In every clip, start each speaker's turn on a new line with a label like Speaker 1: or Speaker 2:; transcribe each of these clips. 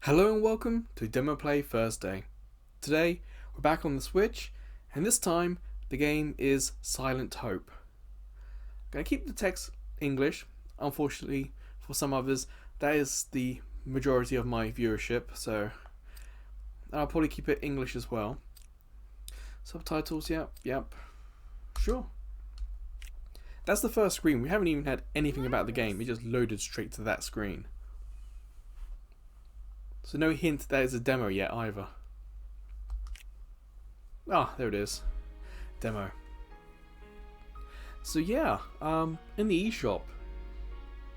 Speaker 1: Hello and welcome to Demo Play Thursday. Today we're back on the Switch, and this time the game is Silent Hope. I'm going to keep the text English. Unfortunately, for some others, that is the majority of my viewership, so I'll probably keep it English as well. Subtitles, yep, sure. That's the first screen. We haven't even had anything about the game, it just loaded straight to that screen. So no hint that it's a demo yet either. Ah, there it is. Demo. So yeah, in the eShop,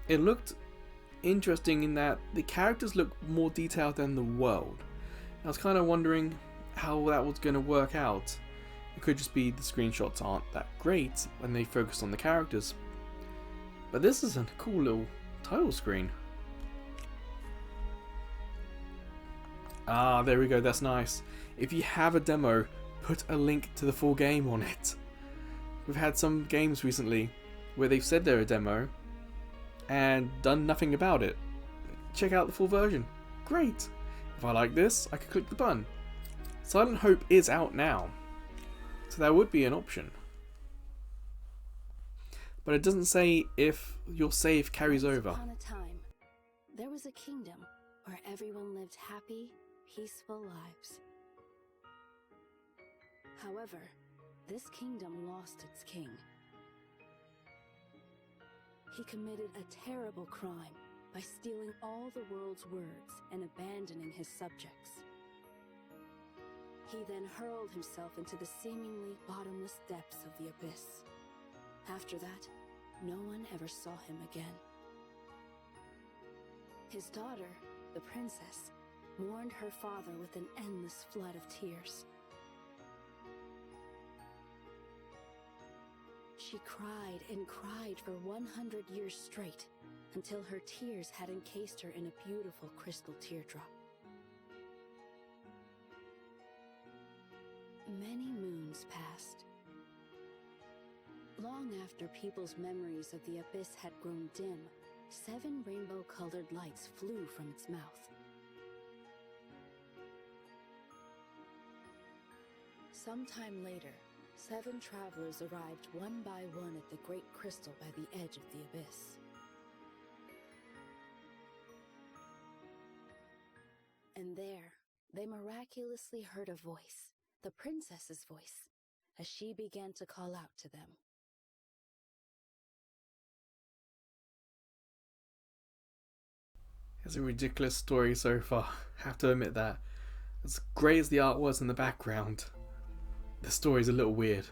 Speaker 1: it looked interesting in that the characters look more detailed than the world. I was kind of wondering how that was going to work out. It could just be the screenshots aren't that great when they focus on the characters. But this is a cool little title screen. Ah, there we go, that's nice. If you have a demo, put a link to the full game on it. We've had some games recently where they've said they're a demo and done nothing about it. Check out the full version. Great. If I like this, I can click the button. Silent Hope is out now, so that would be an option. But it doesn't say if your save carries over.
Speaker 2: Once upon a time, there was a kingdom where everyone lived happy, peaceful lives. However, this kingdom lost its king. He committed a terrible crime by stealing all the world's words and abandoning his subjects. He then hurled himself into the seemingly bottomless depths of the abyss. After that, no one ever saw him again. His daughter, the princess, mourned her father with an endless flood of tears. She cried and cried for 100 years straight, until her tears had encased her in a beautiful crystal teardrop. Many moons passed. Long after people's memories of the abyss had grown dim, 7 rainbow-colored lights flew from its mouth. Sometime later, 7 travelers arrived one by one at the great crystal by the edge of the abyss. And there, they miraculously heard a voice, the princess's voice, as she began to call out to them.
Speaker 1: It's a ridiculous story so far, have to admit that. As great as the art was in the background, the story's a little weird.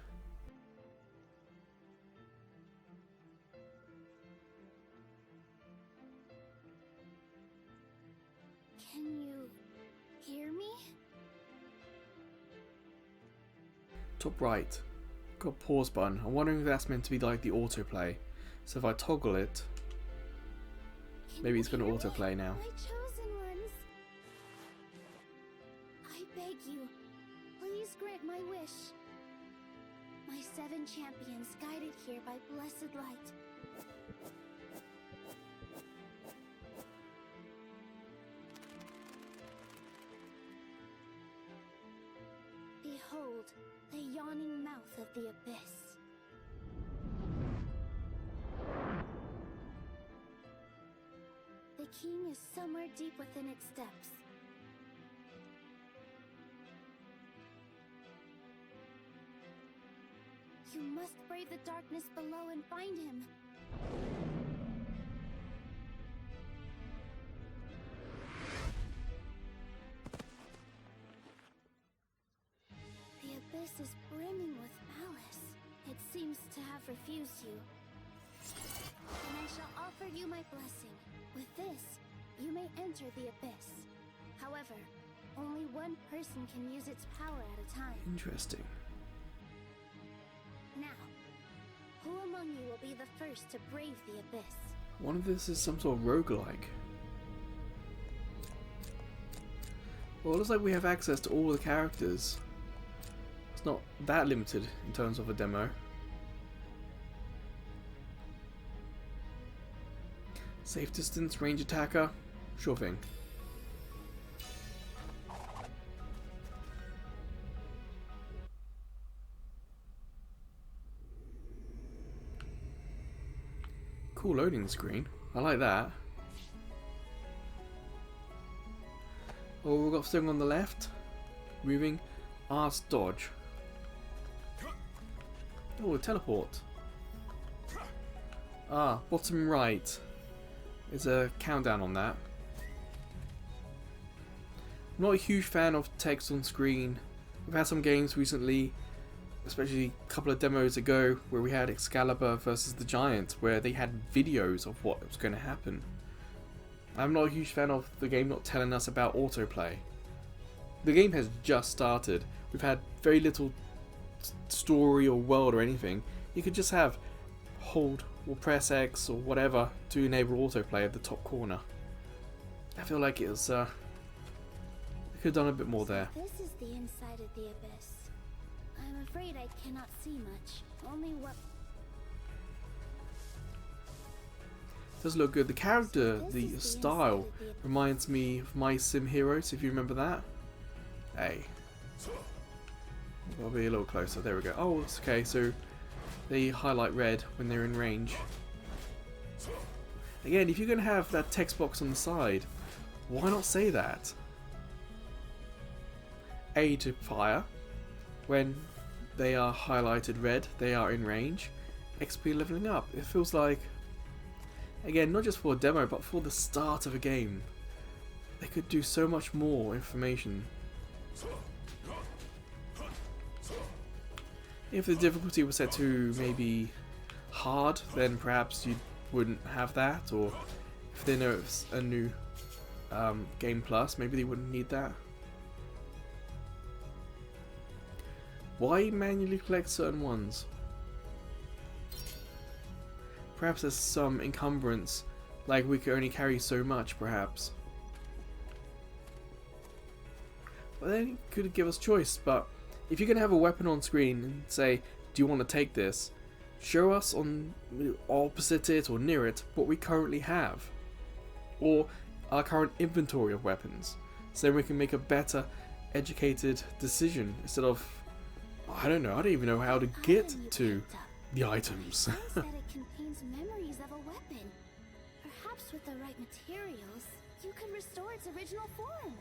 Speaker 2: Can you hear me?
Speaker 1: Top right, got a pause button. I'm wondering if that's meant to be like the autoplay. So if I toggle it, maybe it's going to autoplay now.
Speaker 2: My chosen ones. I beg you, please grant my wish. My 7 champions guided here by blessed light. Behold, the yawning mouth of the abyss. The king is somewhere deep within its depths. You must brave the darkness below and find him. The abyss is brimming with malice. It seems to have refused you. And I shall offer you my blessing. With this, you may enter the abyss. However, only one person can use its power at a time.
Speaker 1: Interesting.
Speaker 2: Now, who among you will be the first to brave the abyss?
Speaker 1: I wonder if this is some sort of roguelike. Well, it looks like we have access to all the characters. It's not that limited in terms of a demo. Safe distance, range attacker, sure thing. cool loading screen. I like that. Oh, we've got something on the left. Moving. Art dodge. Oh, teleport. Ah, bottom right. There's a countdown on that. I'm not a huge fan of text on screen. We've had some games recently, especially a couple of demos ago, where we had Excalibur versus the Giant, where they had videos of what was going to happen. I'm not a huge fan of the game not telling us about autoplay. The game has just started. We've had very little story or world or anything. You could just have hold or press X or whatever to enable autoplay at the top corner. I feel like it was they could have done a bit more there.
Speaker 2: This is the inside of the abyss. I'm afraid I cannot see much. Only what
Speaker 1: Does look good. The character, the style reminds me of My Sim Heroes, if you remember that. Hey. I'll be a little closer. There we go. Oh, it's okay. So they highlight red when they're in range. Again, if you're going to have that text box on the side, why not say that? A, to fire. When they are highlighted red, they are in range. XP leveling up. It feels like, again, not just for a demo, but for the start of a game, they could do so much more information. If the difficulty was set to maybe hard, then perhaps you wouldn't have that, or if they know it's a new Game Plus, maybe they wouldn't need that. Why manually collect certain ones? Perhaps there's some encumbrance, like we could only carry so much, perhaps. Well, then it could give us choice, but if you're going to have a weapon on screen and say, do you want to take this? Show us on opposite it or near it what we currently have. Or our current inventory of weapons. So we can make a better, educated decision instead of, I don't know, I don't even know how to get to the items.
Speaker 2: It says that it contains memories of a weapon. Perhaps with the right materials, you can restore its original form.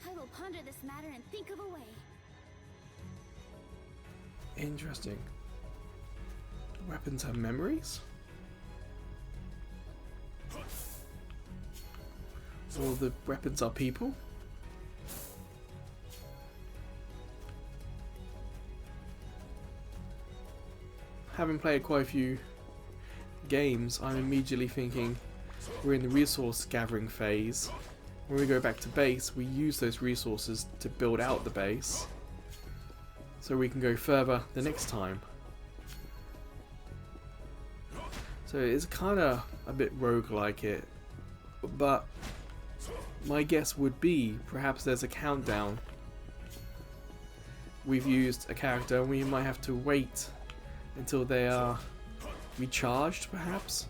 Speaker 2: I will ponder this matter and think of a way.
Speaker 1: Interesting. Weapons have memories? Or the weapons are people? Having played quite a few games, I'm immediately thinking we're in the resource gathering phase. When we go back to base, we use those resources to build out the base, so we can go further the next time. So it's kind of a bit roguelike it, but my guess would be perhaps there's a countdown. We've used a character and we might have to wait until they are recharged, perhaps?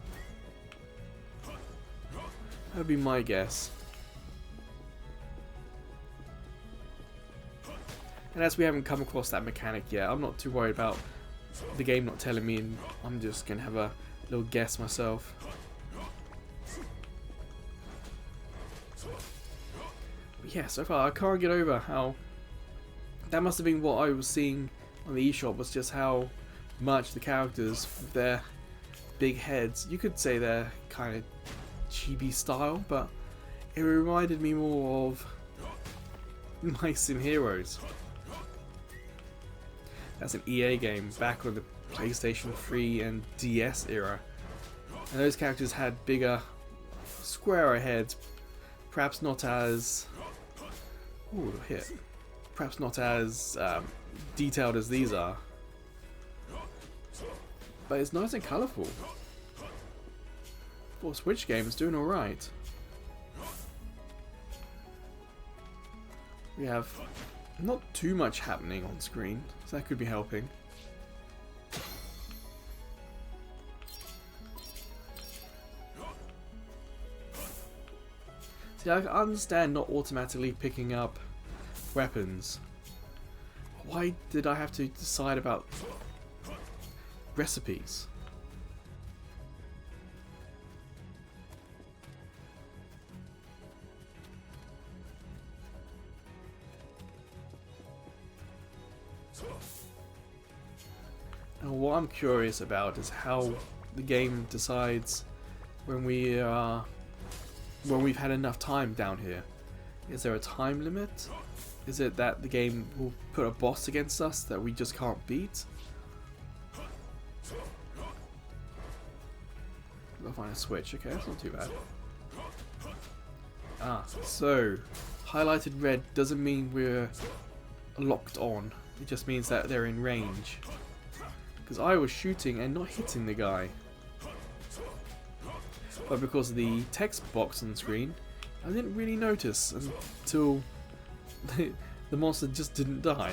Speaker 1: That would be my guess. And as we haven't come across that mechanic yet, I'm not too worried about the game not telling me, and I'm just going to have a little guess myself. But yeah, so far I can't get over how that must have been what I was seeing on the eShop, was just how much the characters with their big heads, you could say they're kind of chibi style, but it reminded me more of My Sim Heroes. That's an EA game back on the PlayStation 3 and DS era, and those characters had bigger, squarer heads, perhaps not as perhaps not as detailed as these are, but it's nice and colourful. For a Switch game, it's doing alright. We have not too much happening on screen, so that could be helping. See, I understand not automatically picking up weapons. Why did I have to decide about recipes? Now, what I'm curious about is how the game decides when we've had enough time down here. Is there a time limit? Is it that the game will put a boss against us that we just can't beat? I'll find a switch. Okay, that's not too bad. Ah, so highlighted red doesn't mean we're locked on. It just means that they're in range. Because I was shooting and not hitting the guy. But because of the text box on the screen, I didn't really notice until the monster just didn't die.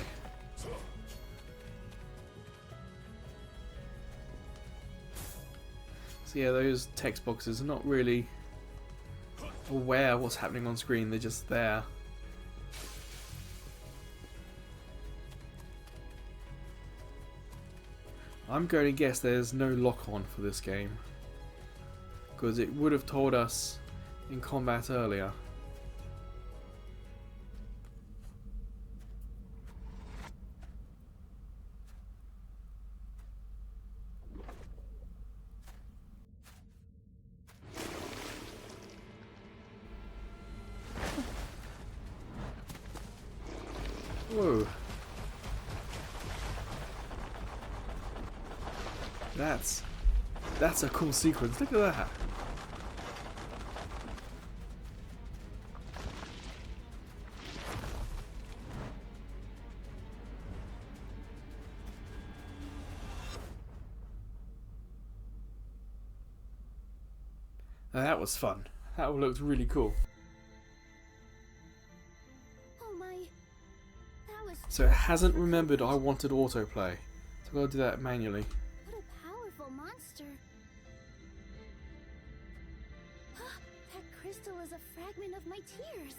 Speaker 1: So yeah, those text boxes are not really aware of what's happening on screen, they're just there. I'm going to guess there's no lock-on for this game, because it would have told us in combat earlier. Whoa. That's a cool sequence. Look at that. Now that was fun. That looked really cool.
Speaker 2: Oh my. That was
Speaker 1: So it hasn't remembered I wanted autoplay. So I've got to do that manually.
Speaker 2: What a powerful monster. That crystal is a fragment of my tears.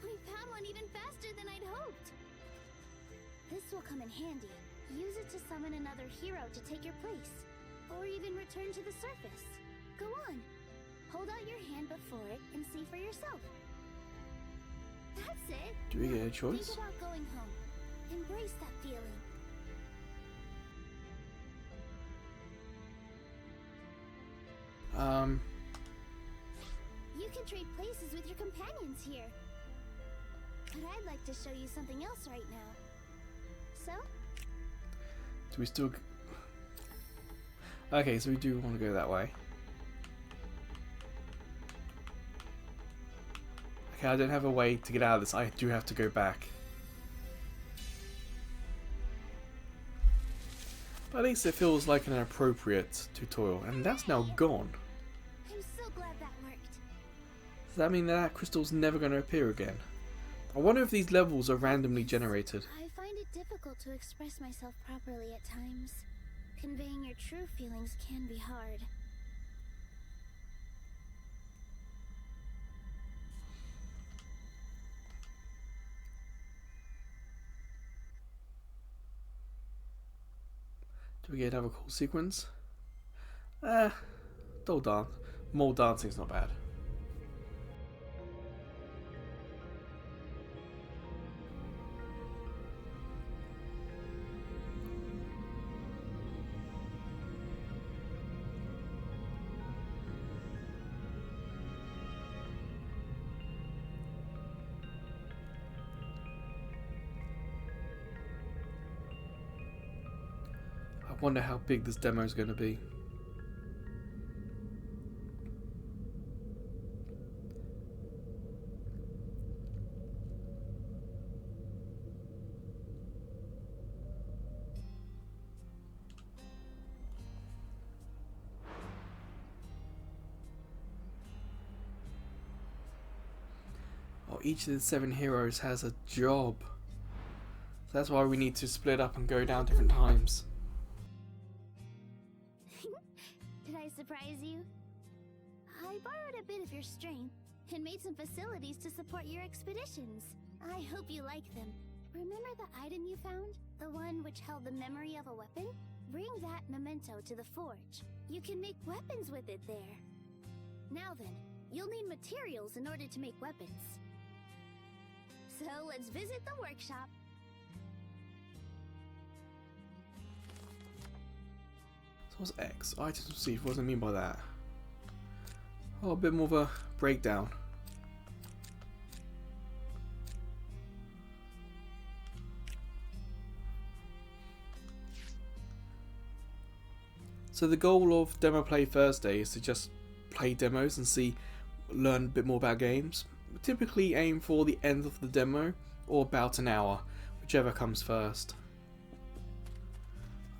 Speaker 2: We found one even faster than I'd hoped. This will come in handy. Use it to summon another hero to take your place. Or even return to the surface. Go on. Hold out your hand before it and see for yourself. That's it.
Speaker 1: Do we get a
Speaker 2: Now,
Speaker 1: choice?
Speaker 2: Think about going home. Embrace that feeling. You can trade places with your companions here. But I'd like to show you something else right now. So?
Speaker 1: Do we still... Okay, so we do want to go that way. Okay, I don't have a way to get out of this. I do have to go back. But at least it feels like an appropriate tutorial. And that's now gone.
Speaker 2: I'm so glad that worked.
Speaker 1: Does that mean that crystal's never going to appear again? I wonder if these levels are randomly generated.
Speaker 2: I find it difficult to express myself properly at times. Conveying your true feelings can be hard.
Speaker 1: Do we get another cool sequence? Don't dance. More dancing's not bad. I wonder how big this demo is going to be. Oh, each of the 7 heroes has a job. So that's why we need to split up and go down different times.
Speaker 2: Did I surprise you? I borrowed a bit of your strength and made some facilities to support your expeditions. I hope you like them. Remember the item you found? The one which held the memory of a weapon? Bring that memento to the forge. You can make weapons with it there. Now then, you'll need materials in order to make weapons. So let's visit the workshop.
Speaker 1: What's X? Items received. What does it mean by that? Oh, a bit more of a breakdown. So the goal of Demo Play Thursday is to just play demos and learn a bit more about games. We typically aim for the end of the demo or about an hour, whichever comes first.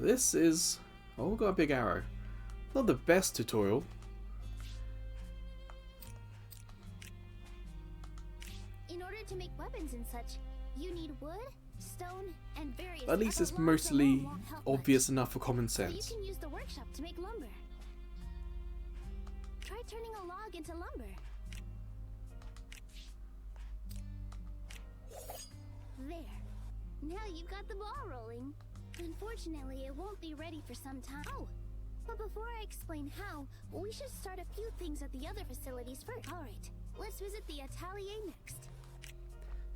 Speaker 1: This is... oh, we've got a big arrow. Not the best tutorial.
Speaker 2: In order to make weapons and such, you need wood, stone, and various
Speaker 1: At least
Speaker 2: other
Speaker 1: it's
Speaker 2: logs
Speaker 1: mostly
Speaker 2: alone won't help
Speaker 1: obvious
Speaker 2: much.
Speaker 1: enough for common
Speaker 2: So you
Speaker 1: sense.
Speaker 2: can use the workshop to make lumber. Try turning a log into lumber. There. Now you've got the ball rolling. Unfortunately, it won't be ready for some time. Oh, but before I explain how, we should start a few things at the other facilities first. Alright, let's visit the atelier next.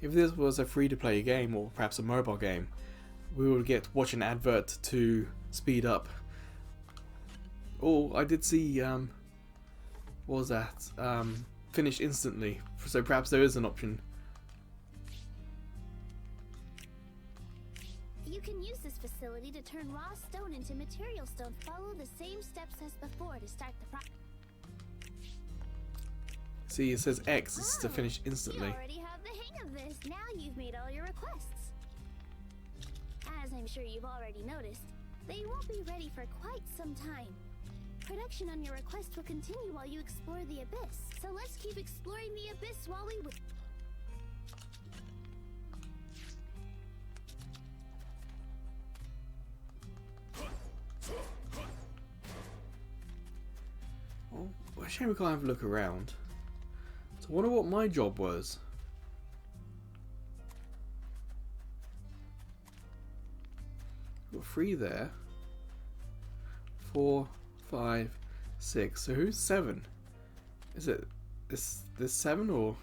Speaker 1: If this was a free-to-play game or perhaps a mobile game, we would watch an advert to speed up. Oh, I did see what was that? Finish instantly. So perhaps there is an option.
Speaker 2: You can use this facility to turn raw stone into material stone. Follow the same steps as before to start the process.
Speaker 1: See, it says X is to finish
Speaker 2: You
Speaker 1: instantly.
Speaker 2: already have the hang of this. Now you've made all your requests. As I'm sure you've already noticed, they won't be ready for quite some time. Production on your request will continue while you explore the abyss. So let's keep exploring the abyss while we wait.
Speaker 1: Oh, well, shame we can't have a look around. So I wonder what my job was. Got 3 there. 4, 5, 6. So who's 7? Is it this 7 or?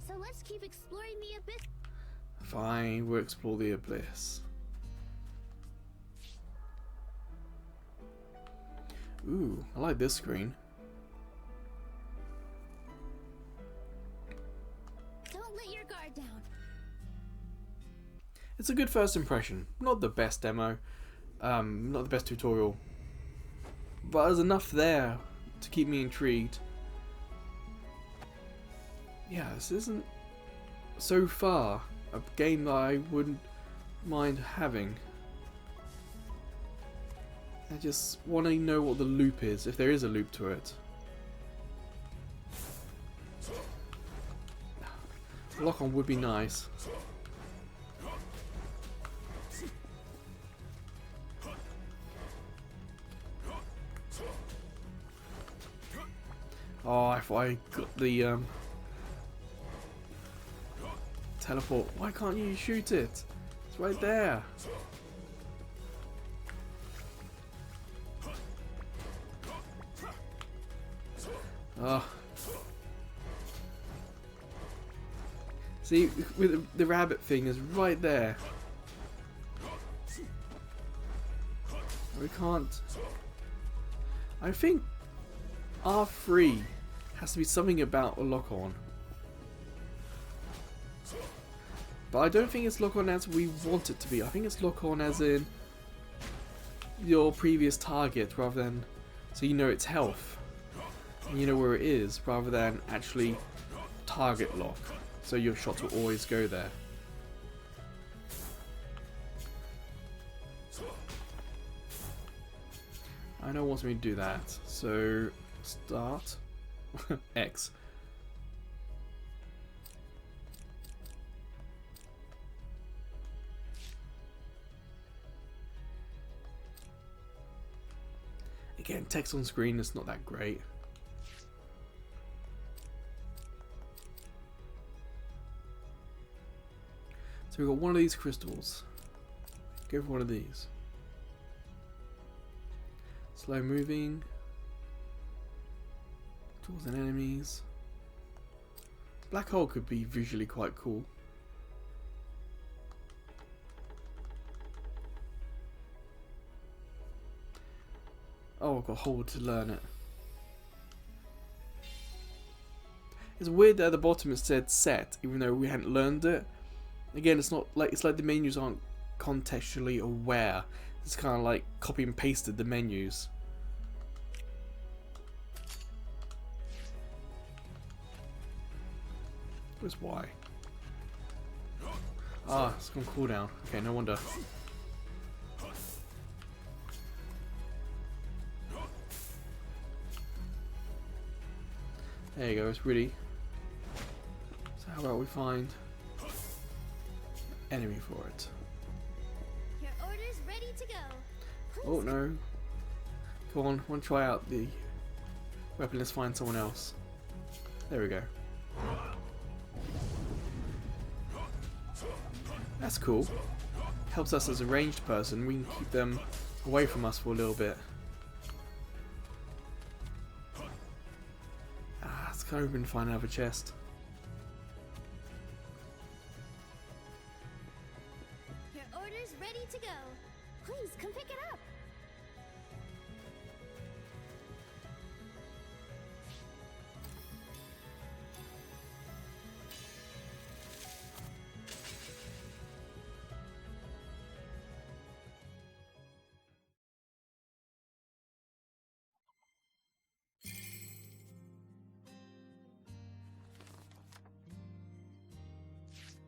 Speaker 2: So let's keep exploring the abyss.
Speaker 1: Fine, we'll explore the abyss. Ooh, I like this screen.
Speaker 2: Don't let your guard down.
Speaker 1: It's a good first impression. Not the best demo, not the best tutorial, but there's enough there to keep me intrigued. Yeah, this isn't so far a game that I wouldn't mind having. I just want to know what the loop is, if there is a loop to it. Lock on would be nice. Oh, if I got the teleport, why can't you shoot it? It's right there. Oh. See, with the rabbit thing is right there. We can't. I think R3 has to be something about a lock-on. But I don't think it's lock-on as we want it to be. I think it's lock-on as in your previous target rather than so you know its health. And you know where it is rather than actually target lock. So your shots will always go there. I know it wants me to do that. So start X. Again, text on screen is not that great. So we've got one of these crystals. Go for one of these. Slow moving. Tools and enemies. Black hole could be visually quite cool. Oh, I've got hold to learn it. It's weird that at the bottom it said set, even though we hadn't learned it. Again, it's like the menus aren't contextually aware. It's kind of like copy and pasted the menus. Where's Y? Ah, it's gone cooldown. Okay, no wonder. There you go, it's really... So how about we find enemy for it?
Speaker 2: Your order's ready to go. Please.
Speaker 1: Oh no. Come on, want to try out the weapon, let's find someone else. There we go. That's cool. Helps us as a ranged person, we can keep them away from us for a little bit. Ah, let's go over and find another chest.
Speaker 2: Your order's ready to go. Please come pick it up.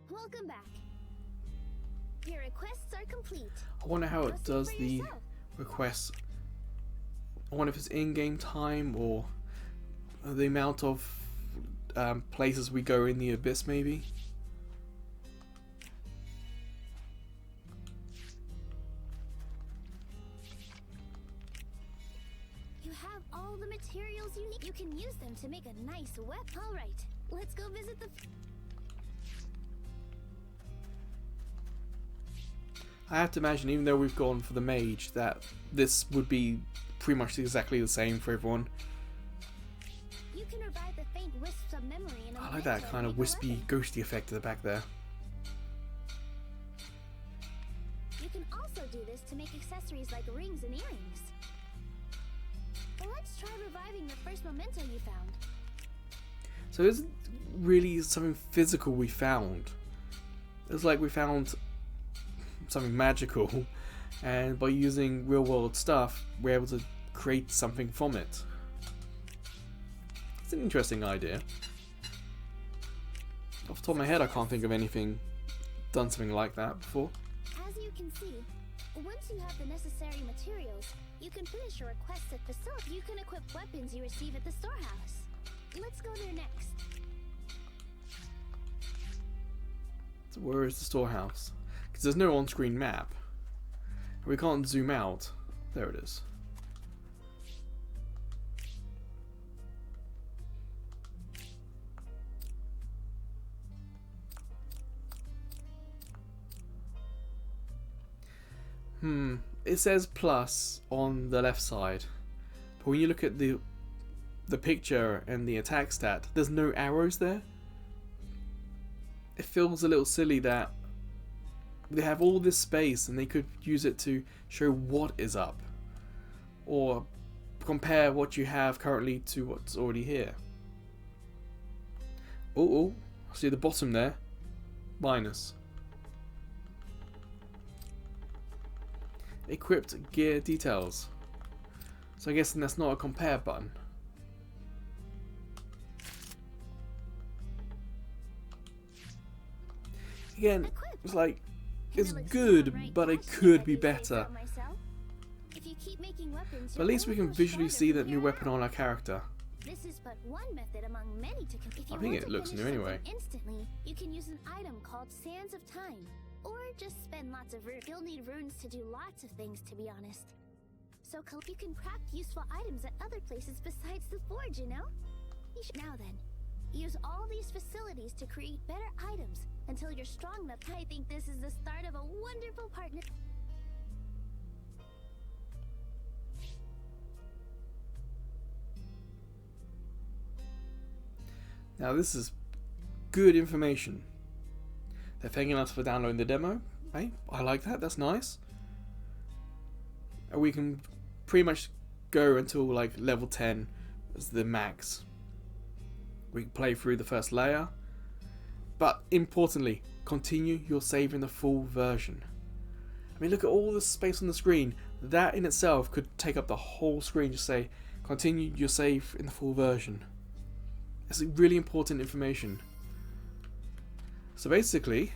Speaker 2: Welcome back. Your requests are complete.
Speaker 1: I wonder how
Speaker 2: Go
Speaker 1: it
Speaker 2: see
Speaker 1: does
Speaker 2: for
Speaker 1: the
Speaker 2: yourself.
Speaker 1: requests. I wonder if it's in-game time or the amount of places we go in the abyss, maybe.
Speaker 2: You have all the materials you need. You can use them to make a nice weapon. All right, let's go visit the...
Speaker 1: I have to imagine, even though we've gone for the mage, that this would be pretty much exactly the same for everyone.
Speaker 2: You can revive the faint wisps of memory in a
Speaker 1: I like that
Speaker 2: memento
Speaker 1: kind
Speaker 2: to
Speaker 1: of
Speaker 2: make a
Speaker 1: wispy,
Speaker 2: weapon.
Speaker 1: ghosty effect at the back there.
Speaker 2: You can also do this to make accessories like rings and earrings. Well, let's try reviving the first memento you found.
Speaker 1: So it isn't really something physical we found. It's like we found something magical, and by using real world stuff we're able to create something from it. It's an interesting idea. Off the top of my head I can't think of anything done something like that before.
Speaker 2: As you can see, once you have the necessary materials, you can finish your requests at facility. You can equip weapons you receive at the storehouse. Let's go there next.
Speaker 1: So where is the storehouse? Because there's no on-screen map. We can't zoom out. There it is. It says plus on the left side, but when you look at the picture and the attack stat, there's no arrows there. It feels a little silly that they have all this space and they could use it to show what is up, or compare what you have currently to what's already here. Oh, see the bottom there, minus. Equipped gear details. So I guess that's not a compare button. Again, it's like, it's good, but it could be better. But at least we can visually see that new weapon on our character.
Speaker 2: This is but one method among many to if you
Speaker 1: I think
Speaker 2: want
Speaker 1: it
Speaker 2: to
Speaker 1: looks
Speaker 2: finish
Speaker 1: new anyway.
Speaker 2: something instantly, you can use an item called Sands of Time. Or just spend lots of runes. You'll need runes to do lots of things, to be honest. So you can craft useful items at other places besides the forge, you know? Now then, use all these facilities to create better items until you're strong enough. I think this is the start of a wonderful partnership.
Speaker 1: Now this is good information. They're thanking us for downloading the demo. Hey, I like that, that's nice. And we can pretty much go until like level 10 as the max. We can play through the first layer, but importantly, continue your save in the full version. I mean, look at all the space on the screen. That in itself could take up the whole screen. Just say, continue your save in the full version. It's really important information. So basically,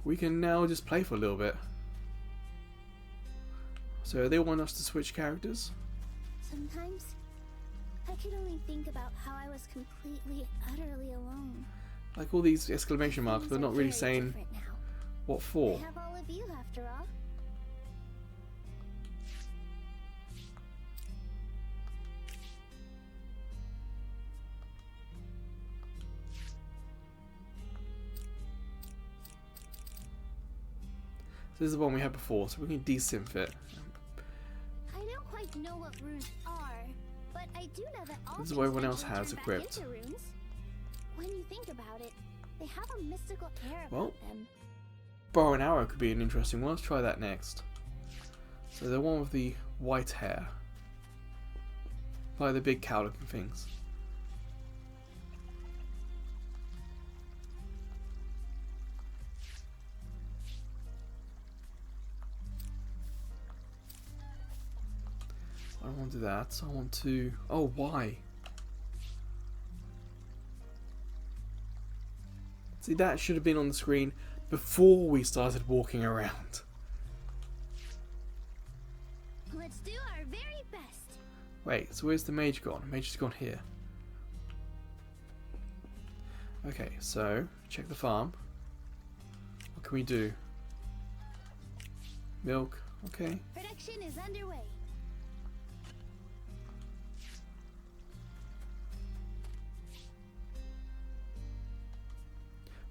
Speaker 1: we can now just play for a little bit. So they want us to switch characters.
Speaker 2: Sometimes I could only think about how I was completely, utterly alone.
Speaker 1: Like all these exclamation marks, but not really saying what for.
Speaker 2: I have all of you after all.
Speaker 1: This is the one we had before, so we can desynth it.
Speaker 2: I don't quite know what runes are, but I do know that all
Speaker 1: This is what everyone
Speaker 2: things
Speaker 1: else has
Speaker 2: turn back
Speaker 1: equipped.
Speaker 2: into runes. When you think about it, they have a mystical air about
Speaker 1: Well,
Speaker 2: them.
Speaker 1: bow and arrow could be an interesting one. Let's try that next. So the one with the white hair. Like the big cow looking things. I don't want to do that. I want to... Oh, why? See, that should have been on the screen before we started walking around.
Speaker 2: Let's do our very best.
Speaker 1: Wait, so where's the mage gone? The mage has gone here. Okay, so check the farm. What can we do? Milk, okay.
Speaker 2: Production is underway.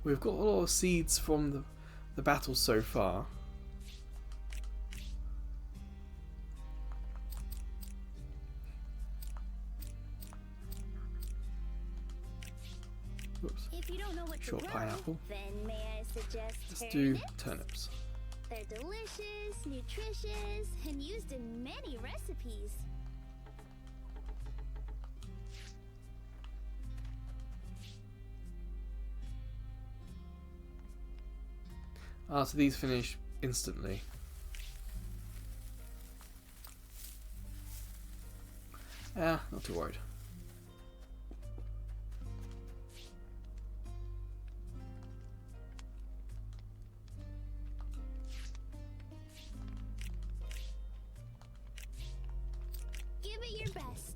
Speaker 1: We've got a lot of seeds from the battle so far. Oops.
Speaker 2: If you don't know what
Speaker 1: Short
Speaker 2: to grow,
Speaker 1: pineapple.
Speaker 2: then may I suggest
Speaker 1: Let's do
Speaker 2: turnips?
Speaker 1: turnips.
Speaker 2: They're delicious, nutritious, and used in many recipes.
Speaker 1: Ah, so these finish instantly. Ah, not too worried.
Speaker 2: Give it your best.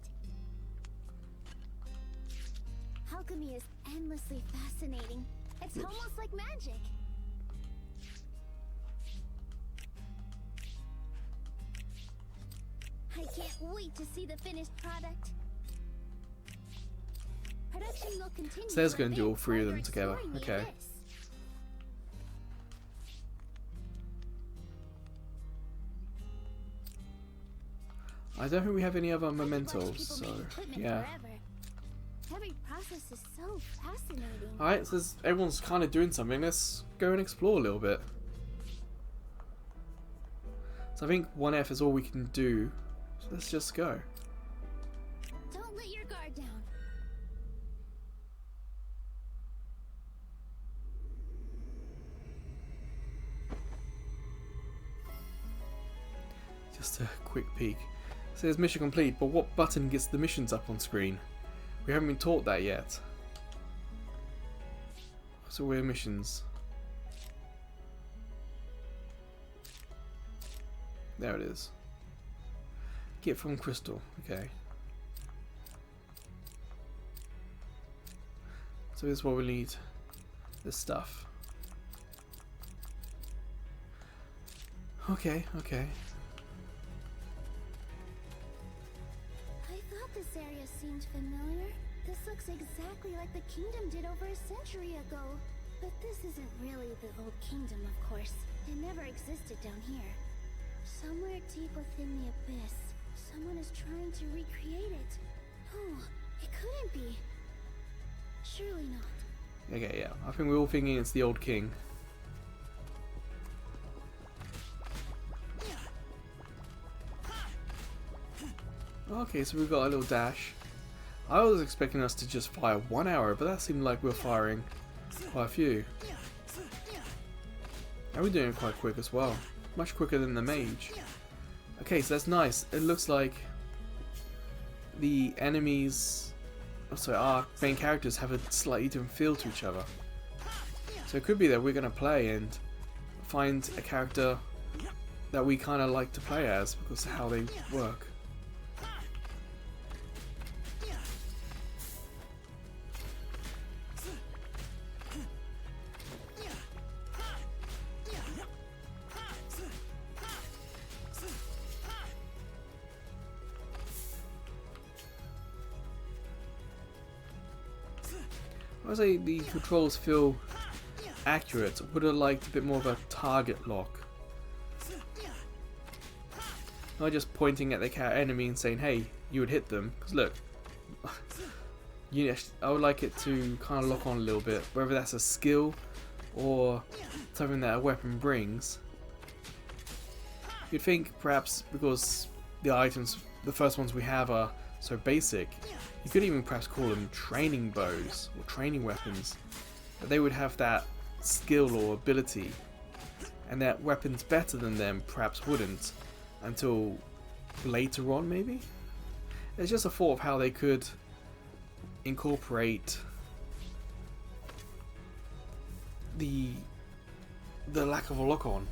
Speaker 2: Alchemy is endlessly fascinating. It's
Speaker 1: Oops.
Speaker 2: almost like magic. I can't wait to see the finished product. Production will continue.
Speaker 1: So there's
Speaker 2: to
Speaker 1: going to do all
Speaker 2: advance
Speaker 1: three of
Speaker 2: while
Speaker 1: them
Speaker 2: you're
Speaker 1: together.
Speaker 2: exploring the
Speaker 1: Okay.
Speaker 2: abyss.
Speaker 1: I don't think we have any other
Speaker 2: I could watch
Speaker 1: mementos,
Speaker 2: people
Speaker 1: so
Speaker 2: make equipment
Speaker 1: yeah.
Speaker 2: forever. Every process is so fascinating.
Speaker 1: Alright, so everyone's kind of doing something. Let's go and explore a little bit. So I think 1F is all we can do. So let's just go.
Speaker 2: Don't let your guard down.
Speaker 1: Just a quick peek. It says mission complete, but what button gets the missions up on screen? We haven't been taught that yet. So we're missions. There it is. Get from crystal. Okay. So this is what we need. This stuff. Okay, okay.
Speaker 2: I thought this area seemed familiar. This looks exactly like the kingdom did over a century ago. But this isn't really the old kingdom, of course. It never existed down here. Somewhere deep within the abyss, someone is trying to recreate it. No, it couldn't be. Surely not.
Speaker 1: Okay, yeah. I think we're all thinking it's the old king. Okay, so we've got a little dash. I was expecting us to just fire one arrow, but that seemed like we were firing quite a few. And we're doing it quite quick as well. Much quicker than the mage. Okay, so that's nice. It looks like the enemies, sorry, our main characters have a slightly different feel to each other. So it could be that we're going to play and find a character that we kind of like to play as because of how they work. I would say the controls feel accurate. Would have liked a bit more of a target lock. Not just pointing at the enemy and saying, hey, you would hit them. Because look, I would like it to kind of lock on a little bit. Whether that's a skill or something that a weapon brings. You'd think perhaps because the items, the first ones we have are so basic, you could even perhaps call them training bows or training weapons. But they would have that skill or ability. And that weapons better than them perhaps wouldn't. Until later on, maybe? It's just a thought of how they could incorporate the lack of a lock-on.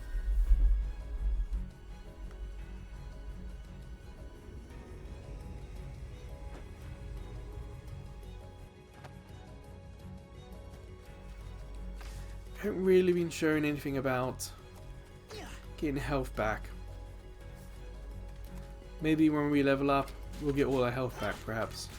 Speaker 1: Haven't really been shown anything about getting health back. Maybe when we level up, we'll get all our health back, perhaps.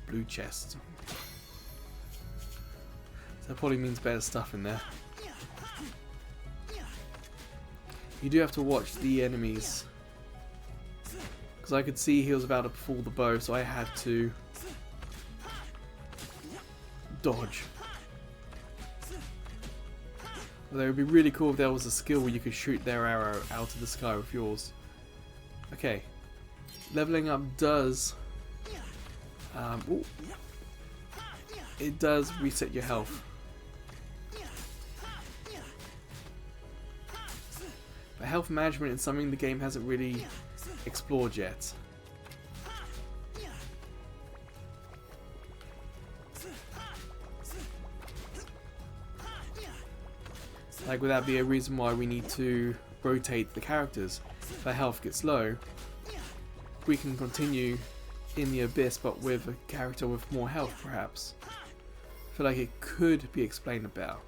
Speaker 1: Blue chest. So that probably means better stuff in there. You do have to watch the enemies. Because I could see he was about to pull the bow, so I had to dodge. Although it would be really cool if there was a skill where you could shoot their arrow out of the sky with yours. Okay. Leveling up does... it does reset your health. But health management is something the game hasn't really explored yet. Like, would that be a reason why we need to rotate the characters? If our health gets low, we can continue in the abyss, but with a character with more health, perhaps. I feel like it could be explained about.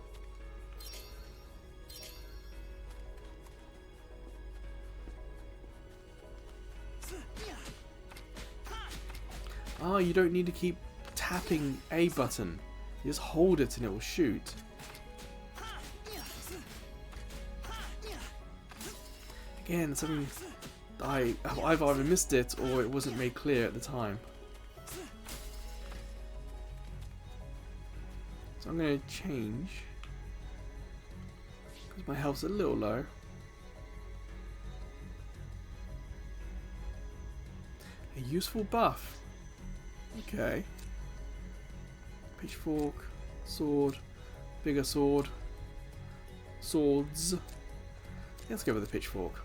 Speaker 1: Ah, you don't need to keep tapping A button. You just hold it and it will shoot. Again, something I've either missed it or it wasn't made clear at the time. So I'm going to change because my health's a little low. A useful buff. Okay. Pitchfork, sword, bigger sword, swords. Let's go with the pitchfork.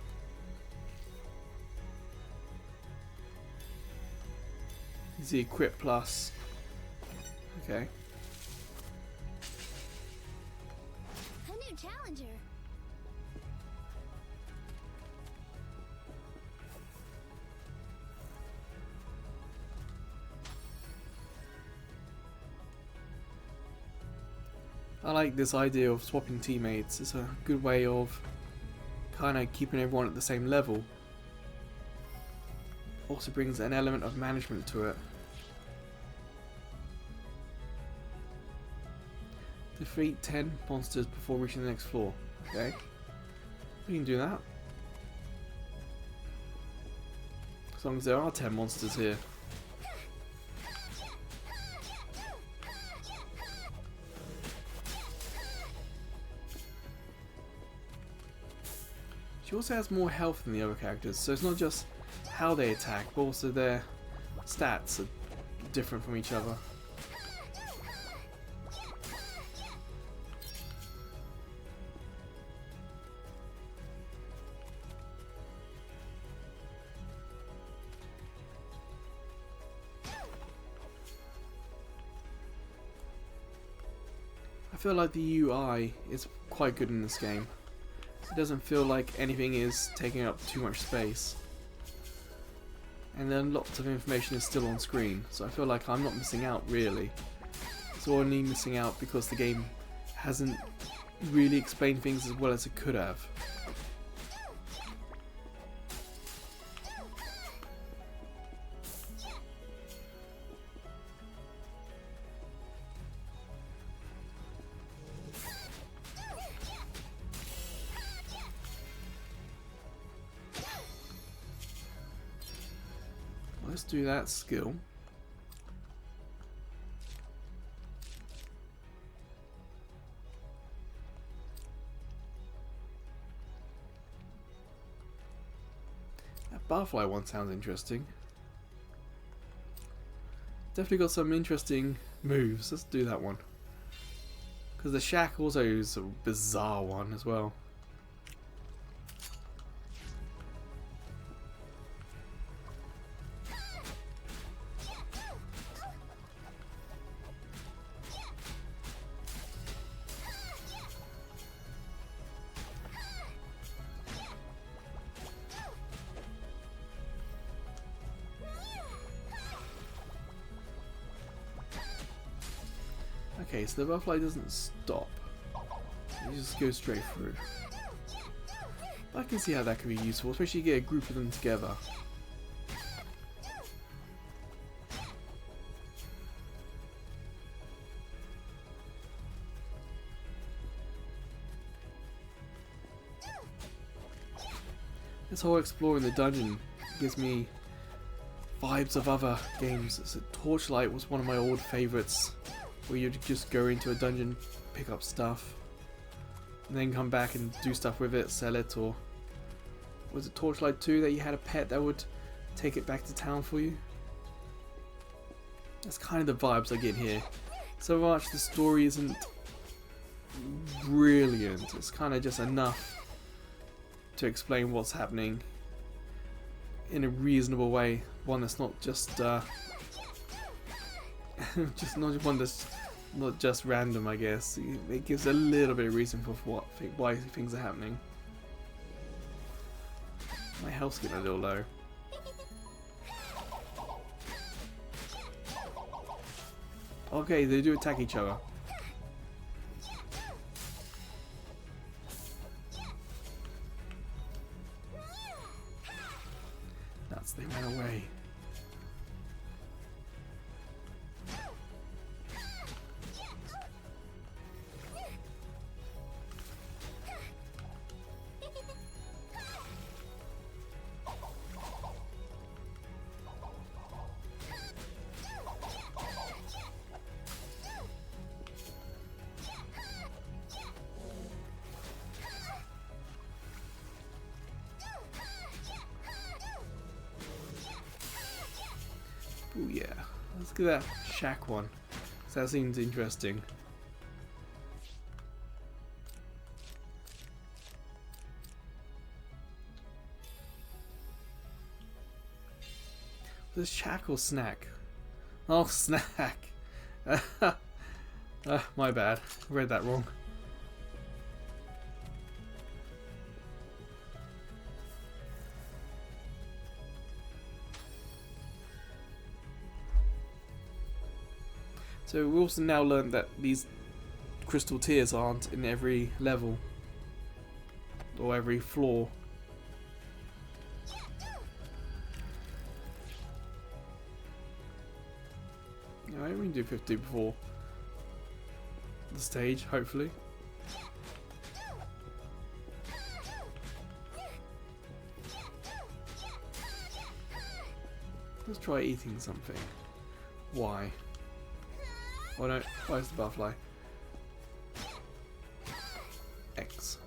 Speaker 1: Easy equip plus. Okay.
Speaker 2: A new challenger.
Speaker 1: I like this idea of swapping teammates. It's a good way of kind of keeping everyone at the same level. Also brings an element of management to it. Defeat 10 monsters before reaching the next floor. Okay. We can do that. As long as there are 10 monsters here. She also has more health than the other characters, so it's not just how they attack, but also their stats are different from each other. I feel like the UI is quite good in this game. It doesn't feel like anything is taking up too much space. And then lots of information is still on screen, so I feel like I'm not missing out really. It's only missing out because the game hasn't really explained things as well as it could have. Let's do that skill. That butterfly one sounds interesting. Definitely got some interesting moves. Let's do that one. Because the shack also is a bizarre one as well. Okay, so the butterfly doesn't stop. It just goes straight through. I can see how that could be useful, especially get a group of them together. This whole exploring the dungeon gives me vibes of other games. So Torchlight was one of my old favourites, where you'd just go into a dungeon, pick up stuff, and then come back and do stuff with it, sell it, or was it Torchlight 2 that you had a pet that would take it back to town for you? That's kind of the vibes I get here. So much the story isn't brilliant, it's kind of just enough to explain what's happening in a reasonable way, one that's not just just not one that's not just random, I guess. It gives a little bit of reason for why things are happening. My health's getting a little low. Okay, they do attack each other. Nuts, they ran away. Ooh yeah, let's get that shack one, 'cause that seems interesting. This shack or snack? Oh, snack! My bad, I read that wrong. So we also now learned that these crystal tears aren't in every level or every floor. Alright, we can do 50 before the stage, hopefully. Let's try eating something. Why? Oh no, where's the butterfly? X.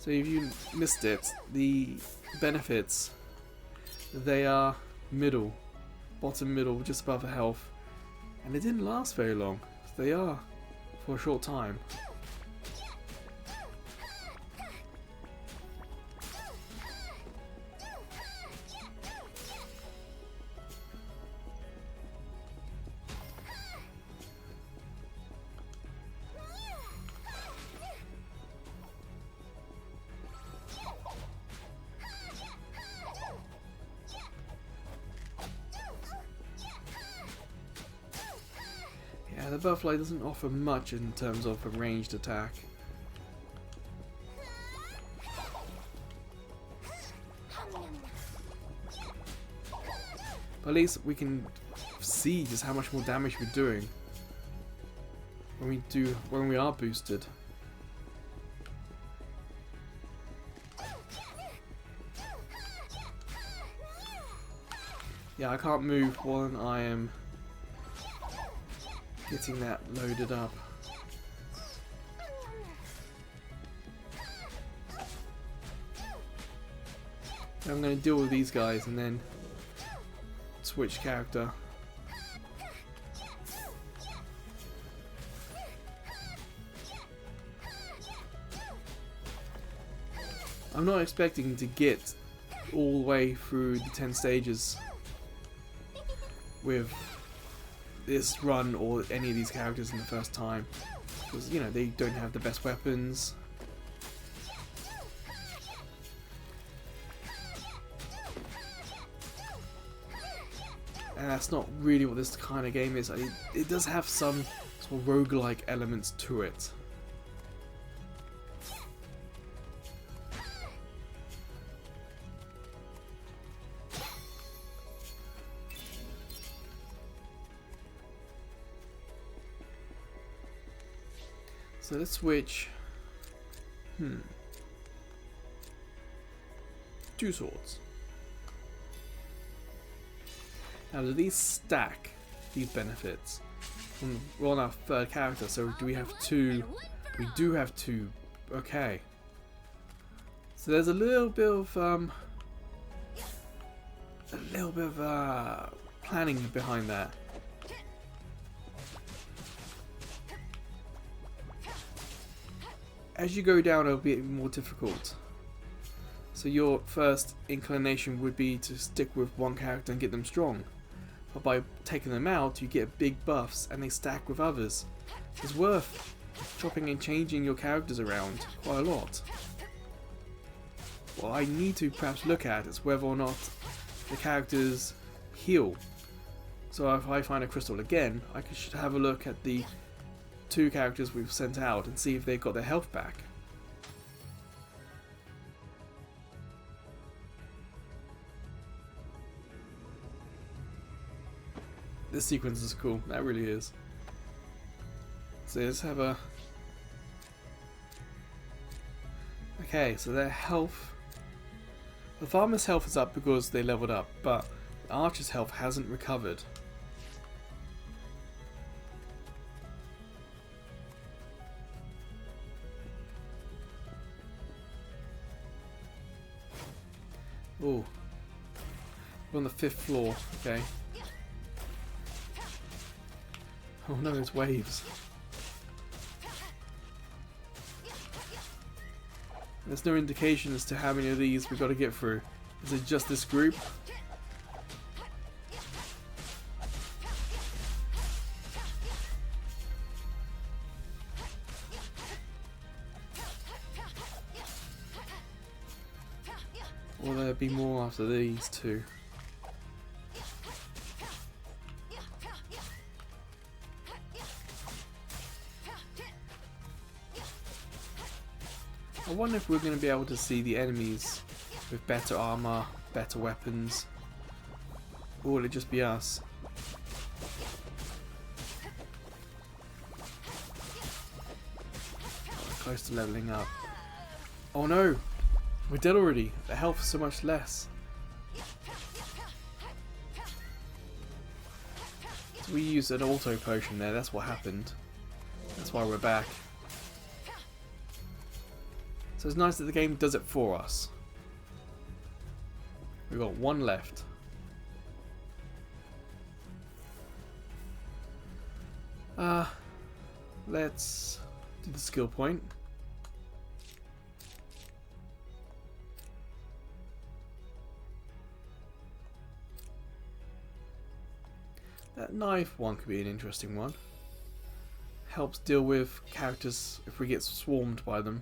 Speaker 1: So if you missed it, the benefits, they are middle, bottom middle, just above the health. And they didn't last very long. They are for a short time. Yeah, the butterfly doesn't offer much in terms of a ranged attack. But at least we can see just how much more damage we're doing when we are boosted. Yeah, I can't move while I am getting that loaded up. I'm going to deal with these guys and then switch character. I'm not expecting to get all the way through the 10 stages with this run or any of these characters in the first time, because you know they don't have the best weapons. And that's not really what this kind of game is. It does have some sort of roguelike elements to it. So let's switch. Two swords. Now, do these stack these benefits? We're on our third character, so do we have two? We do have two. Okay. So there's a little bit of planning behind that. As you go down, it'll be more difficult. So your first inclination would be to stick with one character and get them strong. But by taking them out, you get big buffs and they stack with others. It's worth chopping and changing your characters around quite a lot. What I need to perhaps look at is whether or not the characters heal. So if I find a crystal again, I should have a look at the two characters we've sent out and see if they've got their health back. This sequence is cool, that really is. So let's have a... Okay, so their health... The farmer's health is up because they leveled up, but the archer's health hasn't recovered. Oh, we're on the 5th floor, okay. Oh no, it's waves. There's no indication as to how many of these we've got to get through. Is it just this group? Or will there be more after these two? I wonder if we're going to be able to see the enemies with better armor, better weapons, or will it just be us? We're close to leveling up. Oh no! We're dead already. The health is so much less. So we used an auto potion there, that's what happened. That's why we're back. So it's nice that the game does it for us. We've got one left. Let's do the skill point. That knife one could be an interesting one. Helps deal with characters if we get swarmed by them.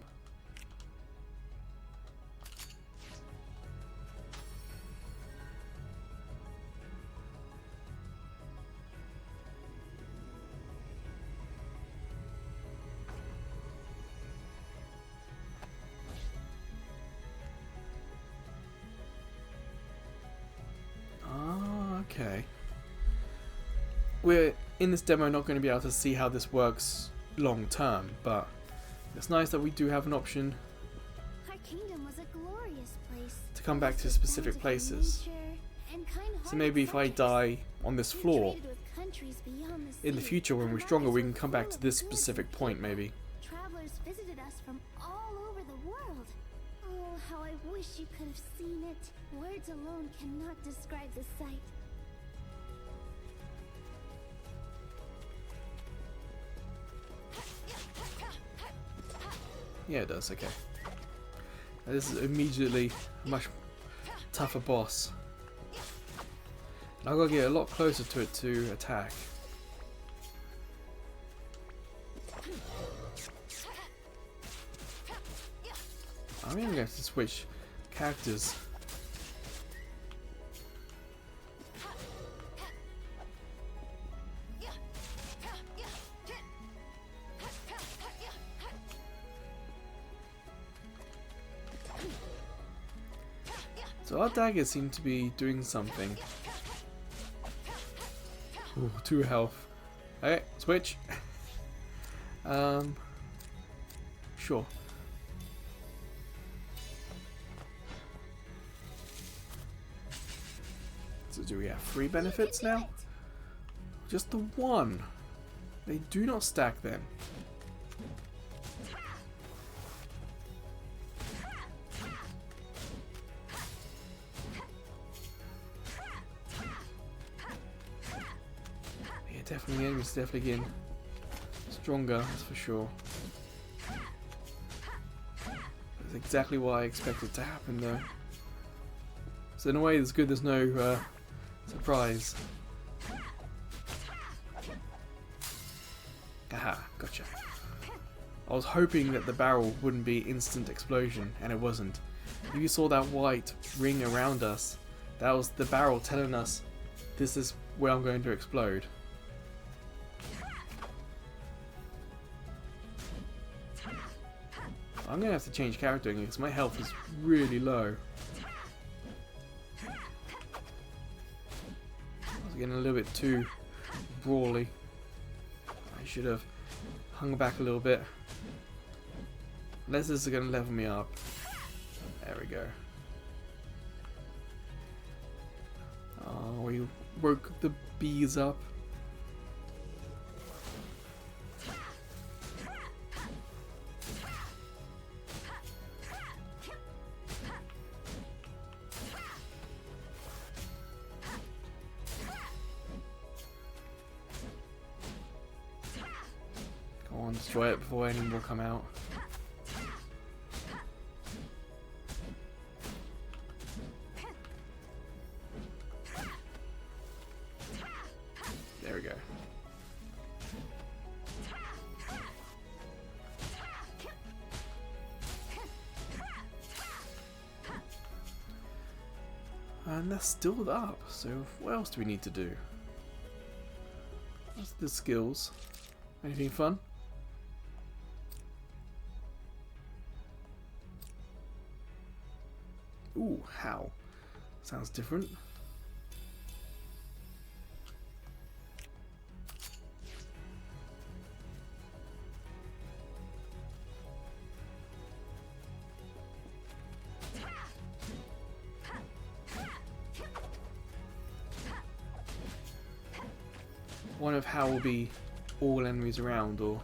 Speaker 1: Okay. We're in this demo not going to be able to see how this works long term, but it's nice that we do have an option
Speaker 2: Our kingdom was a glorious place.
Speaker 1: to come back to specific places. So maybe if I die on this floor, in the future when we're stronger we can come back to this specific point maybe.
Speaker 2: Travelers visited us from all over the world. Oh, how I wish you could have seen it. Words alone cannot describe the sight.
Speaker 1: Yeah, it does, okay. Now, this is immediately a much tougher boss. And I've got to get a lot closer to it to attack. I'm even going to have to switch characters. So our daggers seem to be doing something. Ooh, 2 health. Okay, switch. Sure. So do we have 3 benefits now? Just the 1. They do not stack then. Yeah, definitely, enemies definitely getting stronger, that's for sure. That's exactly what I expected to happen though. So in a way it's good there's no surprise. Aha, gotcha. I was hoping that the barrel wouldn't be instant explosion, and it wasn't. If you saw that white ring around us, that was the barrel telling us this is where I'm going to explode. I'm going to have to change character again because my health is really low. I was getting a little bit too brawly. I should have hung back a little bit. Unless this is going to level me up. There we go. Oh, we woke the bees up. Go on, destroy it before any more come out. There we go. And that's still up, so what else do we need to do? What's the skills? Anything fun? Ooh, how? Sounds different. One of how will be all enemies around, or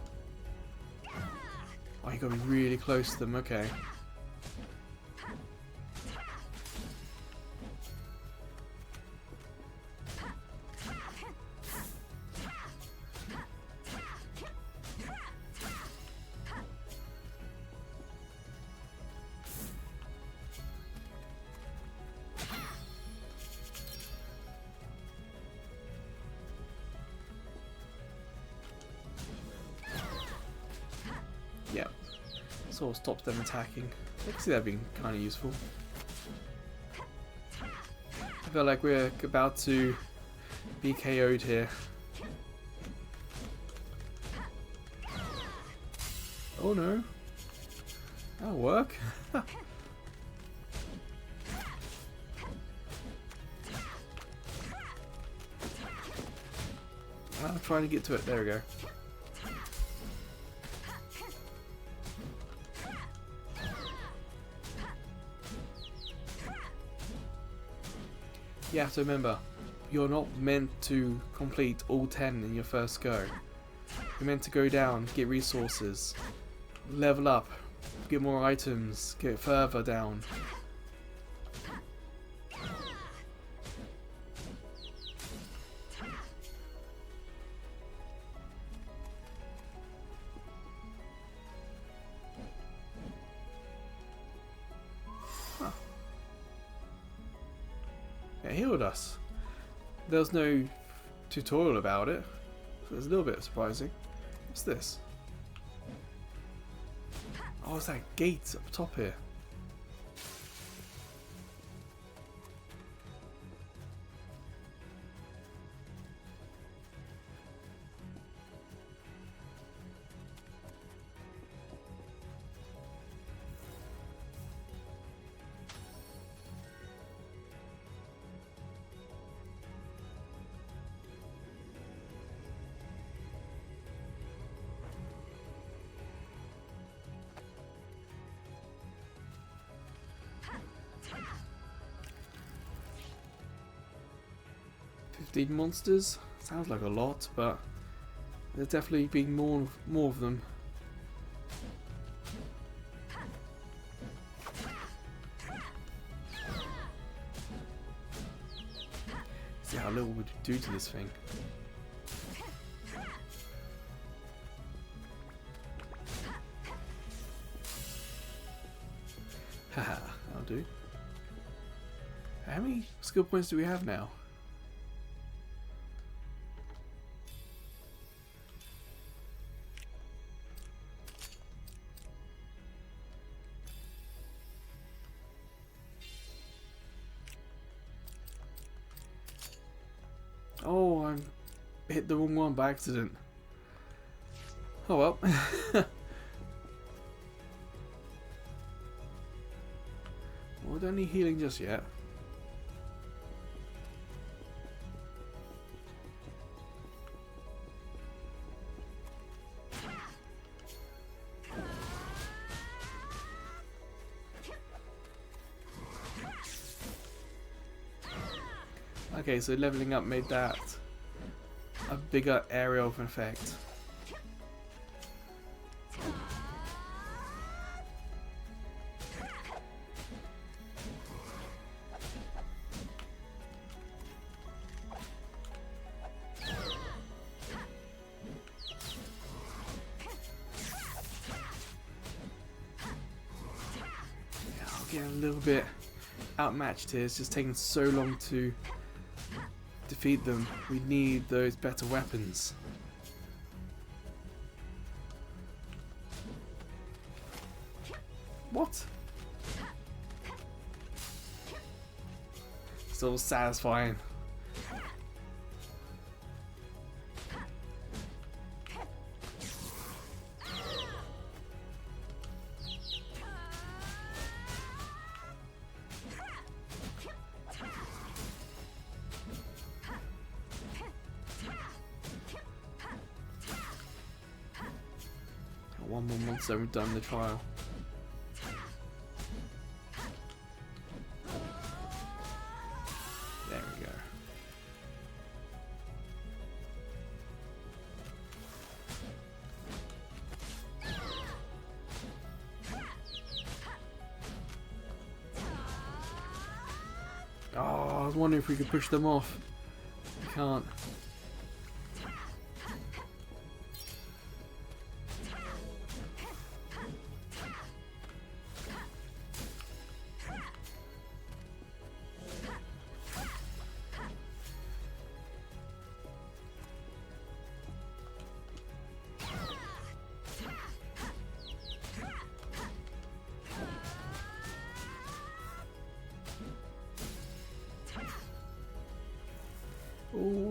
Speaker 1: oh, you gotta be really close to them. Okay. sort of stops them attacking. I can see that being kind of useful. I feel like we're about to be KO'd here. Oh no. That'll work. I'm trying to get to it. There we go. You have to remember, you're not meant to complete all 10 in your first go. You're meant to go down, get resources, level up, get more items, get further down. Huh. It healed us. There was no tutorial about it, so it's a little bit surprising. What's this? Oh, it's that gate up top here. Monsters sounds like a lot, but there's definitely been more of them. See how little would do to this thing. Haha, that'll do. How many skill points do we have now? Oh, I hit the wrong one by accident. Oh well. Well, we don't need healing just yet. Okay, so leveling up made that a bigger area of effect. Yeah, I'm getting a little bit outmatched here. It's just taking so long to defeat them. We need those better weapons. What? Still satisfying. One more monster and we've done the trial. There we go. Oh, I was wondering if we could push them off. We can't.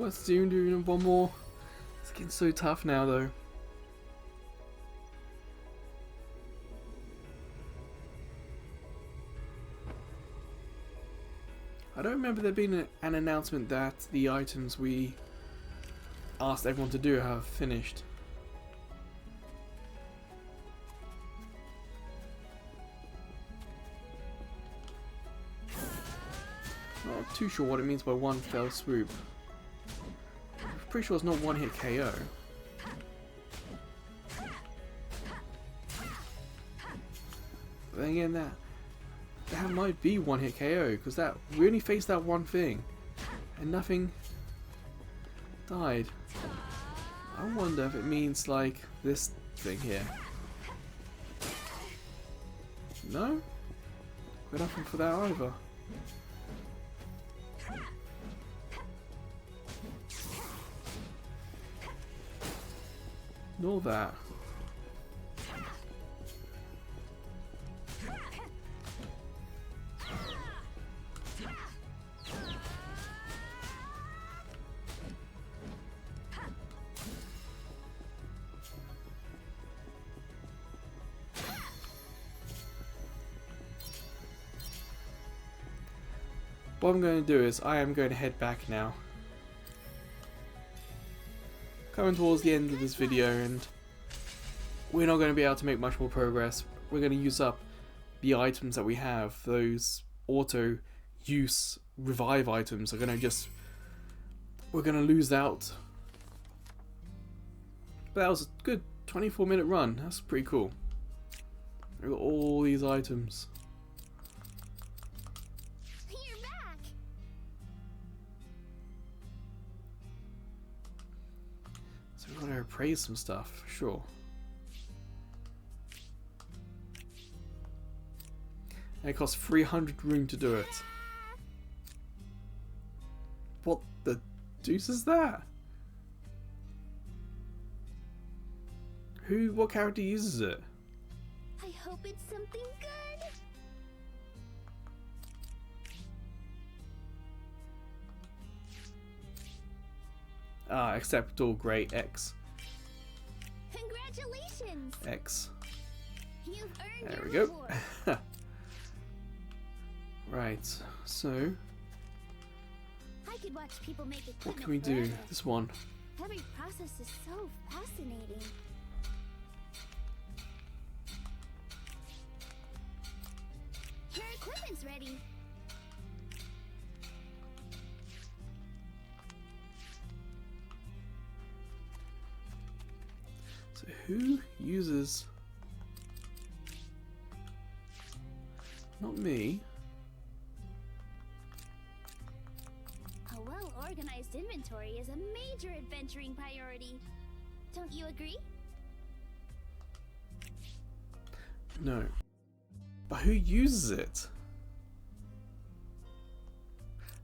Speaker 1: let's do one more. It's getting so tough now though. I don't remember there being an announcement that the items we asked everyone to do have finished. Not too sure what it means by one fell swoop. I'm pretty sure it's not one hit KO. But then again, that might be one hit KO because we only faced that one thing and nothing died. I wonder if it means like this thing here. No? Got nothing for that either. Nor that. What I'm going to do is I am going to head back now. Coming towards the end of this video, and we're not going to be able to make much more progress. We're going to use up the items that we have. Those auto use revive items are going to we're going to lose out. But that was a good 24-minute run. That's pretty cool. We got all these items. I want to appraise some stuff, for sure. And it costs 300 room to do it. What the deuce is that? What character uses it?
Speaker 2: I hope it's something good.
Speaker 1: Ah, accept all, great. X.
Speaker 2: Congratulations!
Speaker 1: X.
Speaker 2: You've earned
Speaker 1: There
Speaker 2: your
Speaker 1: we go.
Speaker 2: reward.
Speaker 1: Right, so
Speaker 2: I could watch people make
Speaker 1: what
Speaker 2: equipment
Speaker 1: can we do?
Speaker 2: forever.
Speaker 1: This one.
Speaker 2: Every process is so fascinating. Your equipment's ready.
Speaker 1: So who uses... Not me.
Speaker 2: A well-organized inventory is a major adventuring priority. Don't you agree?
Speaker 1: No. But who uses it?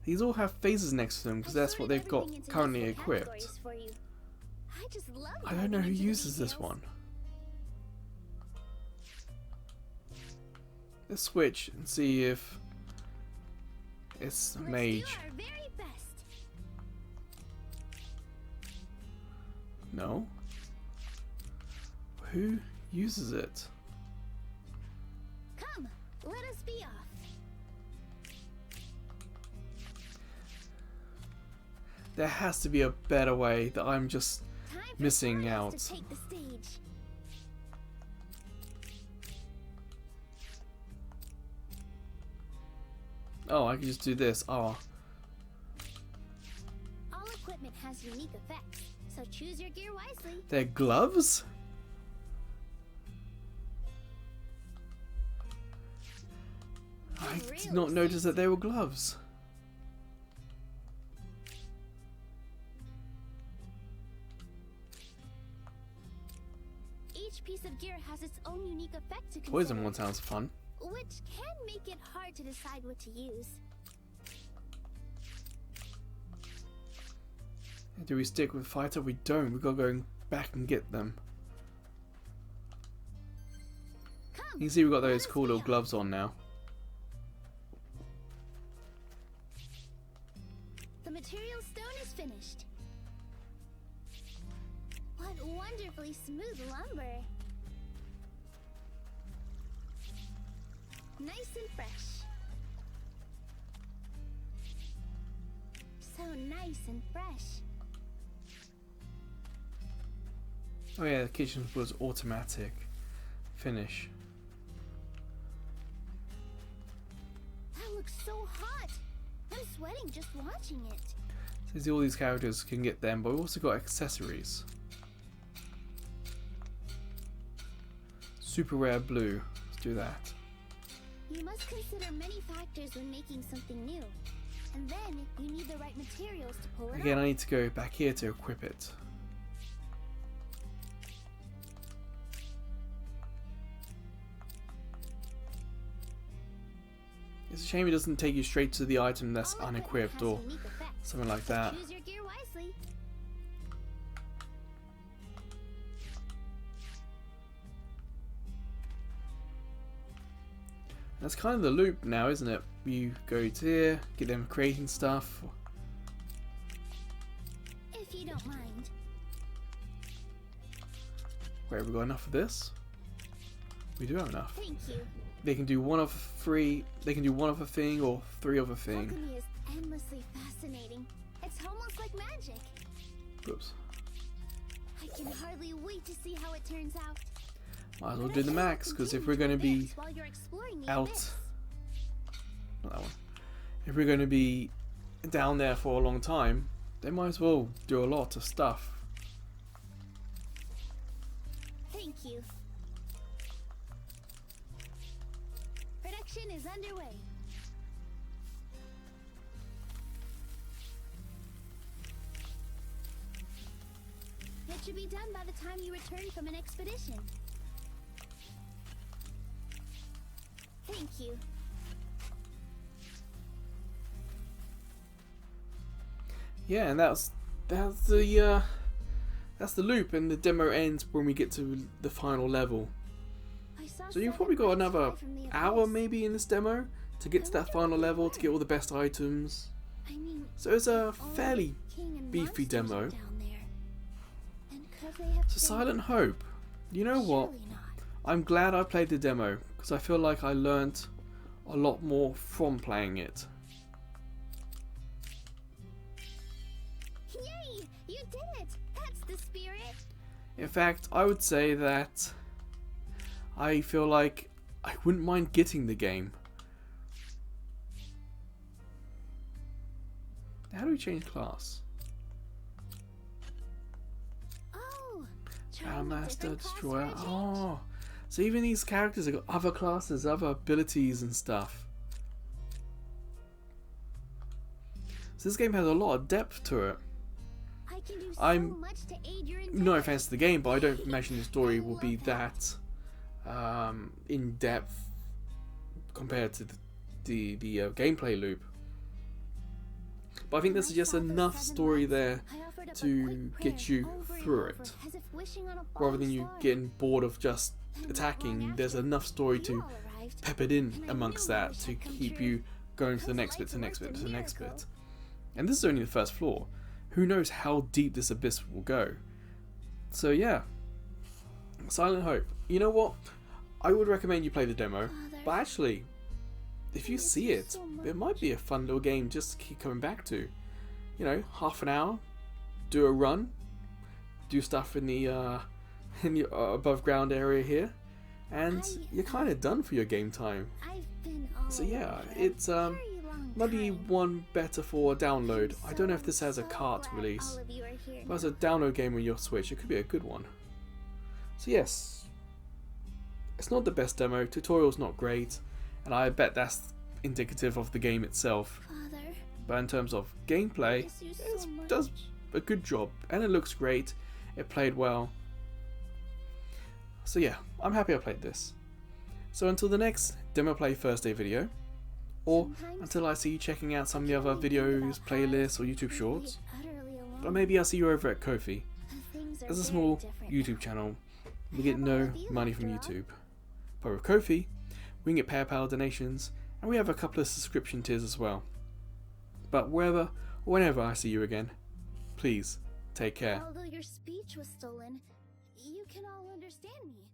Speaker 1: These all have phases next to them because that's what they've got currently equipped. I don't know who uses this one. Let's switch and see if it's a mage. No. Who uses it?
Speaker 2: Come, let us be off.
Speaker 1: There has to be a better way that I'm just missing out.
Speaker 2: To take the stage.
Speaker 1: Oh, I can just do this. Oh.
Speaker 2: All equipment has unique effects, so choose your gear wisely.
Speaker 1: They're gloves? I did not notice that they were gloves.
Speaker 2: Each piece of gear has its own unique effect to consider.
Speaker 1: Poison one sounds fun.
Speaker 2: Which can make it hard to decide what to use.
Speaker 1: Do we stick with fighter? We don't. We've got to go back and get them.
Speaker 2: Come,
Speaker 1: You can see we've got those cool little gloves on now.
Speaker 2: The material stone is finished. smooth lumber. Nice and fresh. So nice and fresh.
Speaker 1: Oh yeah, the kitchen was automatic finish.
Speaker 2: That looks so hot. I'm sweating just watching it.
Speaker 1: So all these characters can get them, but we've also got accessories. Super rare blue. Let's do that.
Speaker 2: You must consider many factors when making something new. And then you need the right materials to pull it
Speaker 1: Again,
Speaker 2: off.
Speaker 1: I need to go back here to equip it. It's a shame it doesn't take you straight to the item that's
Speaker 2: All equipment
Speaker 1: unequipped
Speaker 2: has
Speaker 1: or
Speaker 2: unique effects,
Speaker 1: something like
Speaker 2: so
Speaker 1: that.
Speaker 2: choose your gear wisely.
Speaker 1: That's kind of the loop now, isn't it? You go to here, get them creating stuff.
Speaker 2: If you don't mind.
Speaker 1: Wait, have we got enough of this? We do have enough.
Speaker 2: Thank you.
Speaker 1: They can do one of three. They can do one of a thing or three of a thing.
Speaker 2: Alchemy is endlessly fascinating. It's almost like magic.
Speaker 1: Oops.
Speaker 2: I can hardly wait to see how it turns out.
Speaker 1: Might as well
Speaker 2: But
Speaker 1: do
Speaker 2: I
Speaker 1: the
Speaker 2: hope
Speaker 1: max,
Speaker 2: you
Speaker 1: because if
Speaker 2: continue
Speaker 1: we're going to be
Speaker 2: advance while you're exploring the
Speaker 1: out,
Speaker 2: abyss.
Speaker 1: not that one. If we're going to be down there for a long time, they might as well do a lot of stuff.
Speaker 2: Thank you. Production is underway. It should be done by the time you return from an expedition. Thank you.
Speaker 1: Yeah, and that's the loop, and the demo ends when we get to the final level.
Speaker 2: I saw
Speaker 1: So you've
Speaker 2: seven
Speaker 1: probably got
Speaker 2: birds
Speaker 1: another
Speaker 2: fly from the
Speaker 1: hour
Speaker 2: abyss.
Speaker 1: maybe in this demo to get to that final level, to get all the best items.
Speaker 2: I mean,
Speaker 1: So it's a
Speaker 2: only
Speaker 1: fairly
Speaker 2: the king and
Speaker 1: beefy
Speaker 2: monsters
Speaker 1: demo.
Speaker 2: are down there. And could they have
Speaker 1: It's a
Speaker 2: been-
Speaker 1: Silent Hope. You know what?
Speaker 2: Surely not.
Speaker 1: I'm glad I played the demo, because I feel like I learnt a lot more from playing it.
Speaker 2: Yay! You did it! That's the spirit!
Speaker 1: In fact, I would say that I feel like I wouldn't mind getting the game. How do we change class?
Speaker 2: Oh!
Speaker 1: Our
Speaker 2: trying a
Speaker 1: Master
Speaker 2: different class
Speaker 1: Destroyer.
Speaker 2: for a change.
Speaker 1: Oh, so even these characters have got other classes, other abilities and stuff. So this game has a lot of depth to it.
Speaker 2: I can do so
Speaker 1: I'm-
Speaker 2: much to aid your
Speaker 1: No
Speaker 2: endeavors.
Speaker 1: offense to the game, but I don't imagine the story
Speaker 2: I
Speaker 1: will be
Speaker 2: love
Speaker 1: that in depth compared to the gameplay loop. But I think
Speaker 2: When
Speaker 1: there's
Speaker 2: I
Speaker 1: just
Speaker 2: saw those
Speaker 1: enough
Speaker 2: 7
Speaker 1: story
Speaker 2: lights,
Speaker 1: there
Speaker 2: I offered up a
Speaker 1: to
Speaker 2: quick
Speaker 1: get
Speaker 2: prayer
Speaker 1: you
Speaker 2: over and
Speaker 1: through
Speaker 2: over,
Speaker 1: it.
Speaker 2: as if wishing on a
Speaker 1: Rather
Speaker 2: falling
Speaker 1: than you
Speaker 2: star.
Speaker 1: getting bored of just
Speaker 2: And not long
Speaker 1: attacking, there's
Speaker 2: after,
Speaker 1: enough story
Speaker 2: you
Speaker 1: to
Speaker 2: all arrived,
Speaker 1: peppered in
Speaker 2: and I
Speaker 1: amongst
Speaker 2: knew my
Speaker 1: that
Speaker 2: wish
Speaker 1: to
Speaker 2: had come
Speaker 1: keep
Speaker 2: true.
Speaker 1: you going to the
Speaker 2: Those
Speaker 1: next bit,
Speaker 2: lights
Speaker 1: to the next bit,
Speaker 2: worked
Speaker 1: to
Speaker 2: a
Speaker 1: the next
Speaker 2: miracle.
Speaker 1: bit. And this is only the first floor. Who knows how deep this abyss will go. So yeah, Silent Hope. You know what? I would recommend you play the demo,
Speaker 2: Father,
Speaker 1: but actually, if you
Speaker 2: I miss
Speaker 1: see
Speaker 2: you
Speaker 1: it,
Speaker 2: so
Speaker 1: it might
Speaker 2: much.
Speaker 1: be a fun little game just to keep coming back to. You know, half an hour, do a run, do stuff in the above ground area here, and you're kind of done for your game time.
Speaker 2: I've been all
Speaker 1: So yeah,
Speaker 2: alone for a
Speaker 1: it's
Speaker 2: very long
Speaker 1: maybe
Speaker 2: time.
Speaker 1: one better for download.
Speaker 2: I'm
Speaker 1: I don't know if
Speaker 2: so,
Speaker 1: this has a
Speaker 2: so
Speaker 1: cart
Speaker 2: glad
Speaker 1: release,
Speaker 2: all of you are here
Speaker 1: but as a
Speaker 2: now.
Speaker 1: download game on your Switch, it could be a good one. So yes, it's not the best demo, tutorial's not great, and I bet that's indicative of the game itself.
Speaker 2: Father,
Speaker 1: But in terms of
Speaker 2: I
Speaker 1: gameplay,
Speaker 2: miss you
Speaker 1: it
Speaker 2: so much.
Speaker 1: does a good job, and it looks great, it played well. So yeah, I'm happy I played this. So until the next Demo Play Thursday video, or
Speaker 2: Sometimes
Speaker 1: until I see you checking out some of the
Speaker 2: I
Speaker 1: other
Speaker 2: can only think
Speaker 1: videos,
Speaker 2: about how
Speaker 1: playlists, or
Speaker 2: I
Speaker 1: YouTube
Speaker 2: feel
Speaker 1: shorts,
Speaker 2: utterly alone.
Speaker 1: or maybe I'll see you over at Ko-fi.
Speaker 2: Things are
Speaker 1: As a
Speaker 2: very
Speaker 1: small
Speaker 2: different
Speaker 1: YouTube
Speaker 2: now.
Speaker 1: channel,
Speaker 2: I
Speaker 1: we get
Speaker 2: have all
Speaker 1: no
Speaker 2: of you
Speaker 1: money from
Speaker 2: after all.
Speaker 1: YouTube. But with Ko-fi, we can get PayPal donations, and we have a couple of subscription tiers as well. But wherever or whenever I see you again, please take care.
Speaker 2: Although your speech was stolen, you can all understand me.